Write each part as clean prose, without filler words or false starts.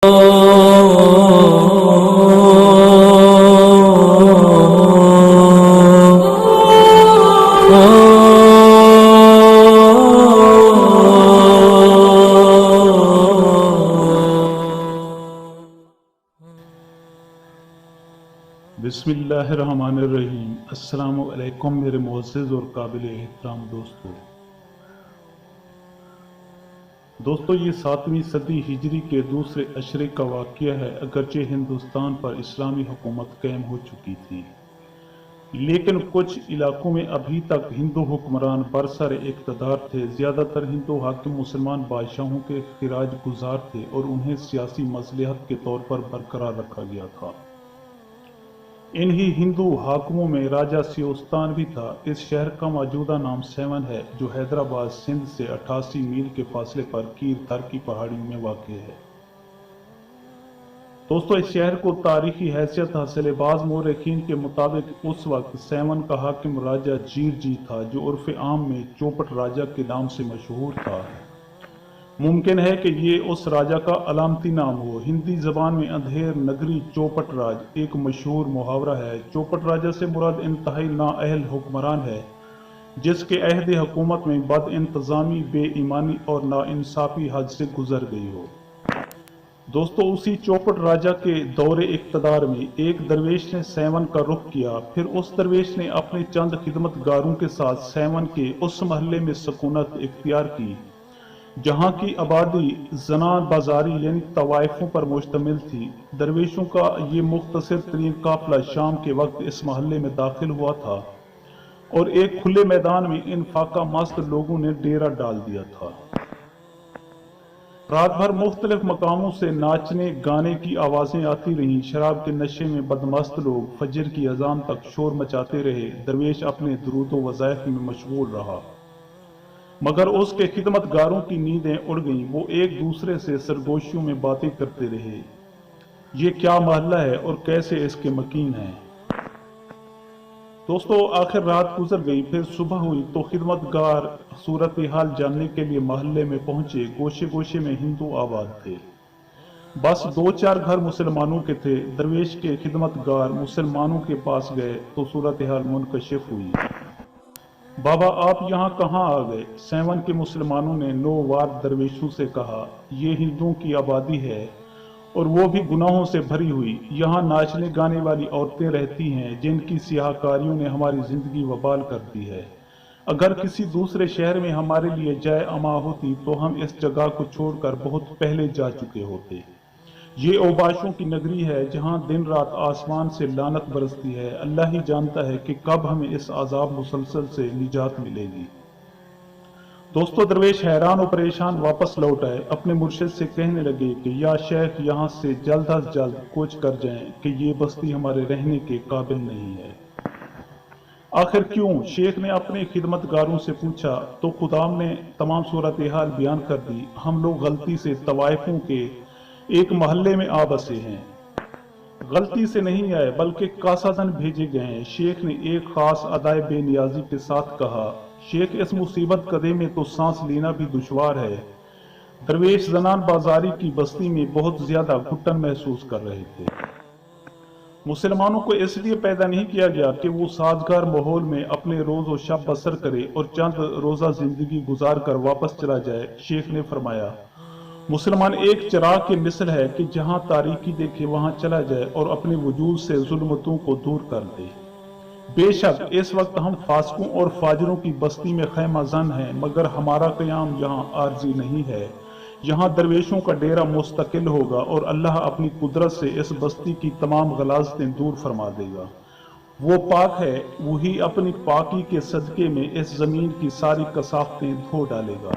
بسم اللہ الرحمن الرحیم۔ السلام علیکم میرے معزز اور قابل احترام دوستو، یہ 7ویں صدی ہجری کے دوسرے عشرے کا واقعہ ہے۔ اگرچہ ہندوستان پر اسلامی حکومت قائم ہو چکی تھی، لیکن کچھ علاقوں میں ابھی تک ہندو حکمران برسر اقتدار تھے۔ زیادہ تر ہندو حاکم مسلمان بادشاہوں کے خراج گزار تھے اور انہیں سیاسی مصلحت کے طور پر برقرار رکھا گیا تھا۔ انہی ہندو حاکموں میں راجہ سیوستان بھی تھا۔ اس شہر کا موجودہ نام سیون ہے، جو حیدرآباد سندھ سے 88 میل کے فاصلے پر کیر تھر کی پہاڑیوں میں واقع ہے۔ دوستو، اس شہر کو تاریخی حیثیت حاصل ہے۔ بعض مورخین کے مطابق اس وقت سیون کا حاکم راجہ جیر جی تھا، جو عرف عام میں چوپٹ راجہ کے نام سے مشہور تھا۔ ممکن ہے کہ یہ اس راجہ کا علامتی نام ہو۔ ہندی زبان میں اندھیر نگری چوپٹ راج ایک مشہور محاورہ ہے۔ چوپٹ راجہ سے مراد انتہائی نااہل حکمران ہے، جس کے عہد حکومت میں بد انتظامی، بے ایمانی اور ناانصافی حد سے گزر گئی ہو۔ دوستو، اسی چوپٹ راجہ کے دور اقتدار میں ایک درویش نے سیون کا رخ کیا۔ پھر اس درویش نے اپنے چند خدمت گاروں کے ساتھ سیون کے اس محلے میں سکونت اختیار کی جہاں کی آبادی زنان بازاری یعنی طوائفوں پر مشتمل تھی۔ درویشوں کا یہ مختصر ترین قافلہ شام کے وقت اس محلے میں داخل ہوا تھا اور ایک کھلے میدان میں ان فاقہ مست لوگوں نے ڈیرا ڈال دیا تھا۔ رات بھر مختلف مقاموں سے ناچنے گانے کی آوازیں آتی رہیں۔ شراب کے نشے میں بدمست لوگ فجر کی اذان تک شور مچاتے رہے۔ درویش اپنے درود و وظائف میں مشغول رہا، مگر اس کے خدمت گاروں کی نیندیں اڑ گئیں۔ وہ ایک دوسرے سے سرگوشیوں میں باتیں کرتے رہے، یہ کیا محلہ ہے اور کیسے اس کے مکین ہیں۔ دوستو، آخر رات گزر گئی، پھر صبح ہوئی تو خدمت گار صورتحال جاننے کے لیے محلے میں پہنچے۔ گوشے گوشے میں ہندو آباد تھے، بس 2-4 گھر مسلمانوں کے تھے۔ درویش کے خدمت گار مسلمانوں کے پاس گئے تو صورتحال منکشف ہوئی۔ بابا، آپ یہاں کہاں آ گئے؟ سیون کے مسلمانوں نے 9 وار درویشوں سے کہا۔ یہ ہندوؤں کی آبادی ہے اور وہ بھی گناہوں سے بھری ہوئی۔ یہاں ناچنے گانے والی عورتیں رہتی ہیں جن کی سیاہ کاریوں نے ہماری زندگی وبال کر دی ہے۔ اگر کسی دوسرے شہر میں ہمارے لیے جائے اما ہوتی تو ہم اس جگہ کو چھوڑ کر بہت پہلے جا چکے ہوتے۔ یہ اوباشوں کی نگری ہے جہاں دن رات آسمان سے لعنت برستی ہے۔ اللہ ہی جانتا ہے کہ کب ہمیں اس عذاب مسلسل سے نجات ملے گی۔ دوستو، درویش حیران و پریشان واپس لوٹ آئے۔ اپنے مرشد سے کہنے لگے کہ یا شیخ، یہاں سے جلد از جلد کوچ کر جائیں کہ یہ بستی ہمارے رہنے کے قابل نہیں ہے۔ آخر کیوں؟ شیخ نے اپنے خدمت گاروں سے پوچھا تو خدام نے تمام صورتحال بیان کر دی۔ ہم لوگ غلطی سے طوائفوں کے ایک محلے میں آ بسے ہیں۔ غلطی سے نہیں آئے بلکہ قاصداً بھیجے گئے ہیں۔ شیخ نے ایک خاص ادائے بے نیازی کے ساتھ کہا۔ شیخ، اس مصیبت کدے میں تو سانس لینا بھی دشوار ہے۔ درویش زنان بازاری کی بستی میں بہت زیادہ گھٹن محسوس کر رہے تھے۔ مسلمانوں کو اس لیے پیدا نہیں کیا گیا کہ وہ سازگار ماحول میں اپنے روز و شب بسر کرے اور چند روزہ زندگی گزار کر واپس چلا جائے۔ شیخ نے فرمایا، مسلمان ایک چراغ کی مثل ہے کہ جہاں تاریکی دیکھے وہاں چلا جائے اور اپنے وجود سے ظلمتوں کو دور کر دے۔ بے شک اس وقت ہم فاسقوں اور فاجروں کی بستی میں خیمہ زن ہیں، مگر ہمارا قیام یہاں عارضی نہیں ہے۔ یہاں درویشوں کا ڈیرا مستقل ہوگا اور اللہ اپنی قدرت سے اس بستی کی تمام غلاظتیں دور فرما دے گا۔ وہ پاک ہے، وہی اپنی پاکی کے صدقے میں اس زمین کی ساری کثافتیں دھو ڈالے گا۔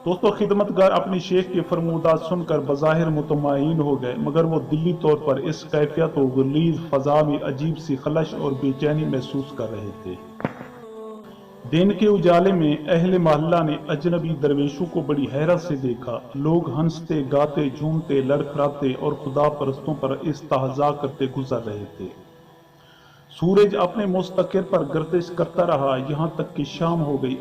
دوستو، خدمتگار اپنی شیخ کے فرمودات سن کر بظاہر مطمئن ہو گئے، مگر وہ دلی طور پر اس کیفیت و غلیظ فضا میں عجیب سی خلش اور بے چینی محسوس کر رہے تھے۔ دن کے اجالے میں اہل محلہ نے اجنبی درویشوں کو بڑی حیرت سے دیکھا۔ لوگ ہنستے گاتے جھومتے لڑکھڑاتے اور خدا پرستوں پر استہزاء کرتے گزر رہے تھے۔ سورج اپنے مستقر پر گردش کرتا رہا یہاں تک کہ شام ہو گئی۔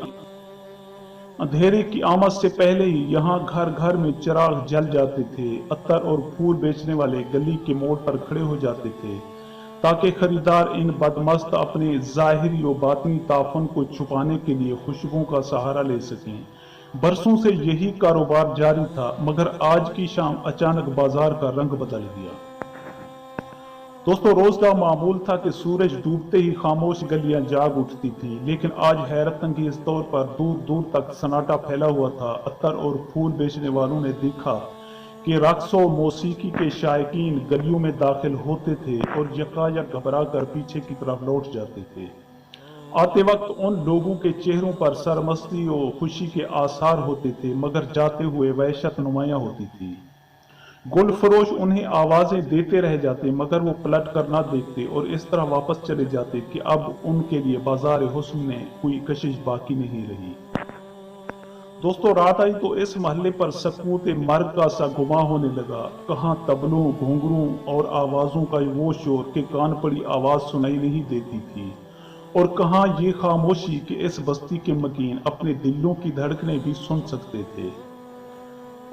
अंधेरे की आमद से पहले ही यहाँ घर घर में चिराग जल जाते थे। अत्तर और फूल बेचने वाले गली के मोड़ पर खड़े हो जाते थे ताकि खरीदार इन बदमस्त अपने ज़ाहिरी और बातिनी ताफन को छुपाने के लिए खुशबुओं का सहारा ले सकें। बरसों से यही कारोबार जारी था, मगर आज की शाम अचानक बाजार का रंग बदल गया। दोस्तों, रोज का मामूल था कि सूरज डूबते ही खामोश गलियां जाग उठती थी, लेकिन आज हैरत अंगेज तौर पर दूर दूर तक सन्नाटा फैला हुआ था। अत्तर और फूल बेचने वालों ने देखा कि रक्स और मौसीकी के शायकीन गलियों में दाखिल होते थे और यकायक घबरा कर पीछे की तरफ लौट जाते थे। आते वक्त उन लोगों के चेहरों पर सरमस्ती और खुशी के आसार होते थे, मगर जाते हुए वहशत नुमायां होती थी। गुल फरोश उन्हें आवाजें देते रह जाते, मगर वो पलट कर ना देखते और इस तरह वापस चले जाते कि अब उनके लिए बाजार हुस्न में कोई कशिश बाकी नहीं रही। दोस्तों, रात आई तो इस महल्ले पर सकूत मर्ग का सा गुमा होने लगा। कहाँ तबलों, घुंघरों और आवाजों का वो शोर कि कान पड़ी आवाज सुनाई नहीं देती थी, और कहाँ ये खामोशी कि इस बस्ती के मकीन अपने दिलों की धड़कनें भी सुन सकते थे।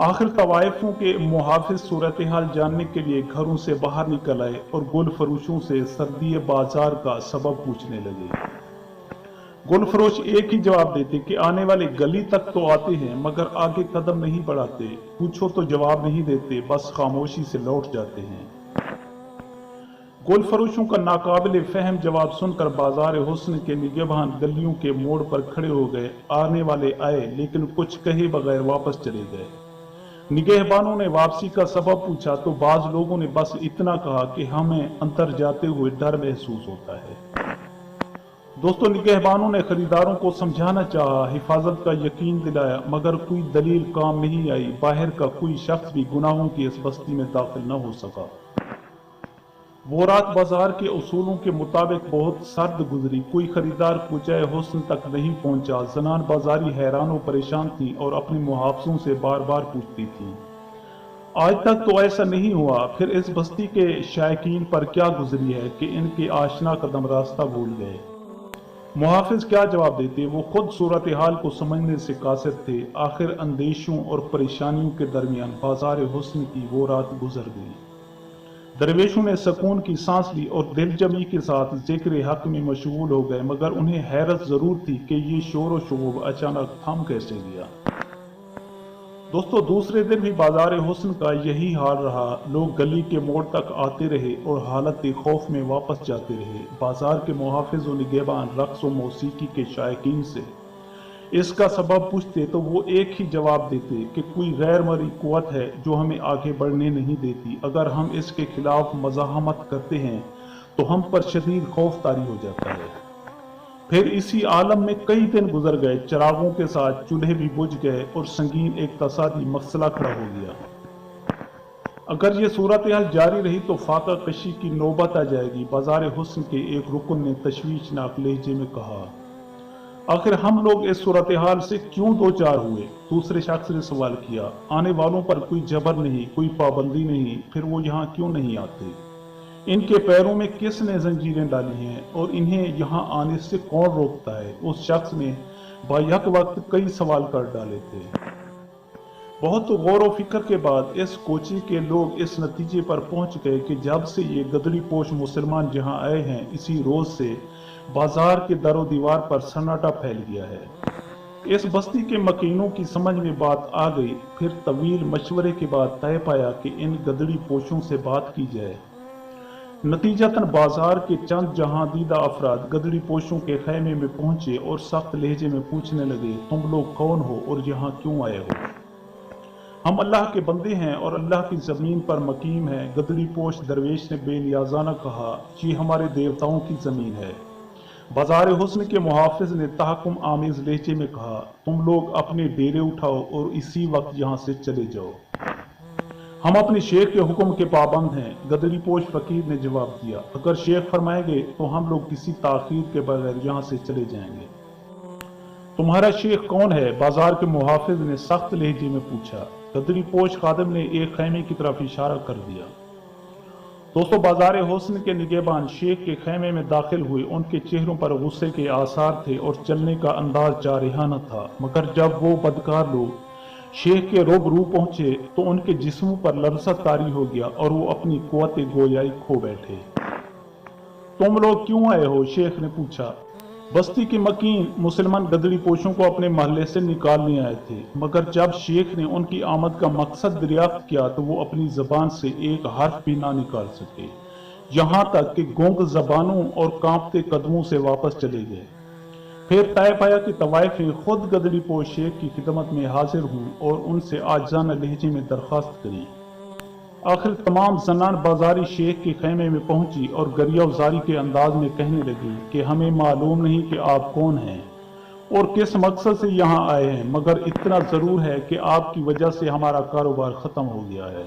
आखिर तवाइफों के मुहाफिज सूरत हाल जानने के लिए घरों से बाहर निकल आए और गुल फरोशों से सर्दी बाजार का सबब पूछने लगे। गुल फरोश एक ही जवाब देते कि आने वाले गली तक तो आते हैं, मगर आगे कदम नहीं बढ़ाते। पूछो तो जवाब नहीं देते, बस खामोशी से लौट जाते हैं। गुल फरोशों का नाकाबिल फहम जवाब सुनकर बाजार हुस्न के निगहबान गलियों के मोड़ पर खड़े हो गए। आने वाले आए, लेकिन कुछ कहे बगैर वापस चले गए। निगहबानों ने वापसी का सबब पूछा तो बाज लोगों ने बस इतना कहा कि हमें अंदर जाते हुए डर महसूस होता है। दोस्तों, निगहबानों ने खरीदारों को समझाना चाहा, हिफाजत का यकीन दिलाया, मगर कोई दलील काम नहीं आई। बाहर का कोई शख्स भी गुनाहों की इस बस्ती में दाखिल न हो सका। वो रात बाजार के उसूलों के मुताबिक बहुत सर्द गुजरी। कोई खरीदार कुचाए हुस्न तक नहीं पहुंचा। जनान बाजारी हैरान और परेशान थी और अपने मुहाफिजों से बार बार पूछती थी, आज तक तो ऐसा नहीं हुआ। फिर इस बस्ती के शायकीन पर क्या गुजरी है कि इनके आशना कदम रास्ता भूल गए। मुहाफिज क्या जवाब देते, वो खुद सूरत हाल को समझने से कासिर थे। आखिर अंदेशों और परेशानियों के दरमियान बाजार हुस्न की वो रात गुजर गई। दरवेशों ने सुकून की सांस ली और दिलजमी के साथ जिक्र हक में मशगूल हो गए, मगर उन्हें हैरत जरूर थी कि ये शोर और शोर अचानक थम कैसे गया। दोस्तों, दूसरे दिन भी बाजार हुस्न का यही हाल रहा। लोग गली के मोड़ तक आते रहे और हालत खौफ में वापस जाते रहे। बाजार के मुहाफिज और निगहबान रक्स और मौसीकी के शायकीन से इसका सबब पूछते तो वो एक ही जवाब देते कि कोई गैर मरी कुव्वत है जो हमें आगे बढ़ने नहीं देती। अगर हम इसके खिलाफ मज़ाहमत करते हैं तो हम पर शदीद खौफ तारी हो जाता है। फिर इसी आलम में कई दिन गुजर गए। चिरागों के साथ चूल्हे भी बुझ गए और संगीन एक तसादी मसला खड़ा हो गया। अगर ये सूरत हाल जारी रही तो फाका कशी की नौबत आ जाएगी। बाजार हुस्न के एक रुकन ने तशवीशनाक लहजे में कहा, आखिर हम लोग इस सूरत हाल से क्यों दो चार हुए? दूसरे शख्स ने सवाल किया, आने वालों पर कोई जबर नहीं, कोई पाबंदी नहीं, फिर वो यहाँ क्यों नहीं आते? इनके पैरों में किसने जंजीरें डाली हैं और इन्हें यहाँ आने से कौन रोकता है? उस शख्स ने बायक वक्त कई सवाल कर डाले थे। बहुत गौर व फिक्र के बाद इस कोची के लोग इस नतीजे पर पहुंच गए कि जब से ये गदरी पोश मुसलमान जहां आए हैं, इसी रोज से बाजार के दरो दीवार पर सन्नाटा फैल गया है। इस बस्ती के मकीनों की समझ में बात आ गई। फिर तवील मशवरे के बाद तय पाया कि इन गदरी पोशों से बात की जाए। नतीजतन बाजार के चंद जहां दीदा अफराद गदरी पोशों के खैमे में पहुंचे और सख्त लहजे में पूछने लगे, तुम लोग कौन हो और यहाँ क्यों आए हो? हम अल्लाह के बंदे हैं और अल्लाह की जमीन पर मकीम है। गदरी पोश दरवेश ने बेनियाजाना कहा, ये हमारे देवताओं की जमीन है। बाजार हुस्न के मुहाफिज ने तहकुम आमेज लहजे में कहा, तुम लोग अपने डेरे उठाओ और इसी वक्त यहाँ से चले जाओ। हम अपने शेख के हुक्म के पाबंद हैं। गदरी पोश फकीर ने जवाब दिया, अगर शेख फरमाएंगे तो हम लोग किसी ताखीर के बगैर यहाँ से चले जाएंगे। तुम्हारा शेख कौन है? बाजार के मुहाफिज ने सख्त लहजे में पूछा। गदरी पोश खादिम ने एक खैमे की तरफ इशारा कर दिया। दोस्तों बाजार हुस्न के निगहबान शेख के खेमे में दाखिल हुए। उनके चेहरों पर गुस्से के आसार थे और चलने का अंदाज जारिहाना था, मगर जब वो बदकार लोग शेख के रूबरू पहुंचे तो उनके जिस्मों पर लरज़त तारी हो गया और वो अपनी कुव्वत गोयाई खो बैठे। तुम लोग क्यों आए हो? शेख ने पूछा। बस्ती के मकीन मुसलमान गदड़ी पोशों को अपने महल्ले से निकालने आए थे, मगर जब शेख ने उनकी आमद का मकसद दरियाफ्त किया तो वो अपनी जबान से एक हर्फ भी ना निकाल सके, यहाँ तक कि गूंग जबानों और कांपते कदमों से वापस चले गए। फिर तय पाया कि तवाइफें खुद गदड़ी पोश शेख की खिदमत में हाजिर हुई और उनसे आजाना लहजे में दरख्वास्त करी। आखिर तमाम जनान बाजारी शेख के खेमे में पहुंची और गरियावजारी के अंदाज में कहने लगी कि हमें मालूम नहीं कि आप कौन हैं और किस मकसद से यहाँ आए हैं, मगर इतना जरूर है कि आपकी वजह से हमारा कारोबार खत्म हो गया है।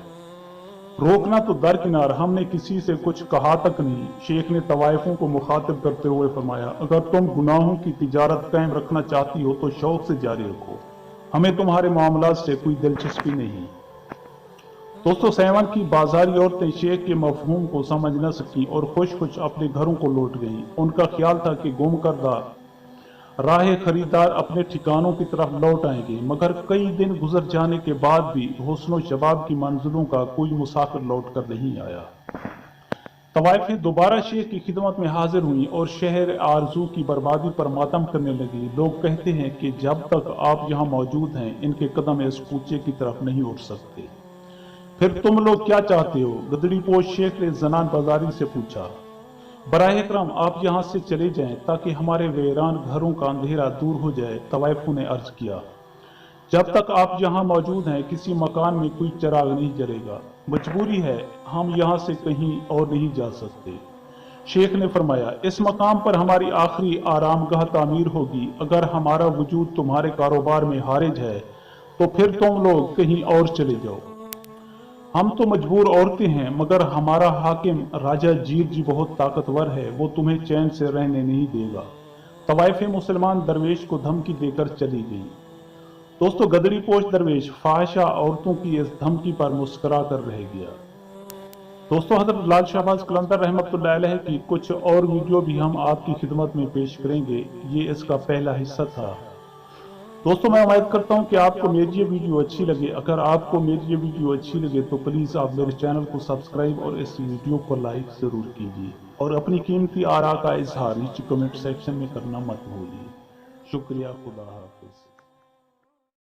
रोकना तो दरकिनार, हमने किसी से कुछ कहा तक नहीं। शेख ने तवाइफों को मुखातिब करते हुए फरमाया, अगर तुम गुनाहों की तिजारत कायम रखना चाहती हो तो शौक से जारी रखो, हमें तुम्हारे मामलात से कोई दिलचस्पी नहीं। दोस्तों सेवन की बाजारी औरतें शेख के मफहूम को समझ न सकी और खुश खुश अपने घरों को लौट गईं। उनका ख्याल था कि गुम करदा राह खरीदार अपने ठिकानों की तरफ लौट आएंगे, मगर कई दिन गुजर जाने के बाद भी हुस्न शबाब की मंजिलों का कोई मुसाफिर लौट कर नहीं आया। तवाइफें दोबारा शेख की खिदमत में हाजिर हुई और शहर आरजू की बर्बादी पर मातम करने लगी। लोग कहते हैं कि जब तक आप यहाँ मौजूद हैं इनके कदम इस कूचे की तरफ नहीं उठ सकते। फिर तुम लोग क्या चाहते हो? गदड़ी पोश शेख ने जनान बाजारी से पूछा। बराह करम आप यहाँ से चले जाएं ताकि हमारे वीरान घरों का अंधेरा दूर हो जाए, तवाइफों ने अर्ज किया। जब तक आप यहाँ मौजूद हैं किसी मकान में कोई चिराग नहीं जलेगा। मजबूरी है, हम यहाँ से कहीं और नहीं जा सकते। शेख ने फरमाया, इस मकाम पर हमारी आखिरी आरामगाह तामीर होगी। अगर हमारा वजूद तुम्हारे कारोबार में हारिज है तो फिर तुम लोग कहीं और चले जाओ। हम तो मजबूर औरतें हैं, मगर हमारा हाकिम राजा जीर जी बहुत ताकतवर है, वो तुम्हें चैन से रहने नहीं देगा। तवाइफ मुसलमान दरवेश को धमकी देकर चली गई। दोस्तों गदड़ी पोश दरवेश फाहिशा औरतों की इस धमकी पर मुस्करा कर रह गया। दोस्तों हज़रत लाल शहबाज कलंदर रहमतुल्लाह अलैह की कुछ और वीडियो भी हम आपकी खिदमत में पेश करेंगे। ये इसका पहला हिस्सा था। दोस्तों मैं उम्मीद करता हूं कि आपको मेरी ये वीडियो अच्छी लगे। अगर आपको मेरी ये वीडियो अच्छी लगे तो प्लीज़ आप मेरे चैनल को सब्सक्राइब और इस वीडियो को लाइक ज़रूर कीजिए और अपनी कीमती आरा का इजहार नीचे कमेंट सेक्शन में करना मत भूलिए। शुक्रिया, खुदा हाफिज़।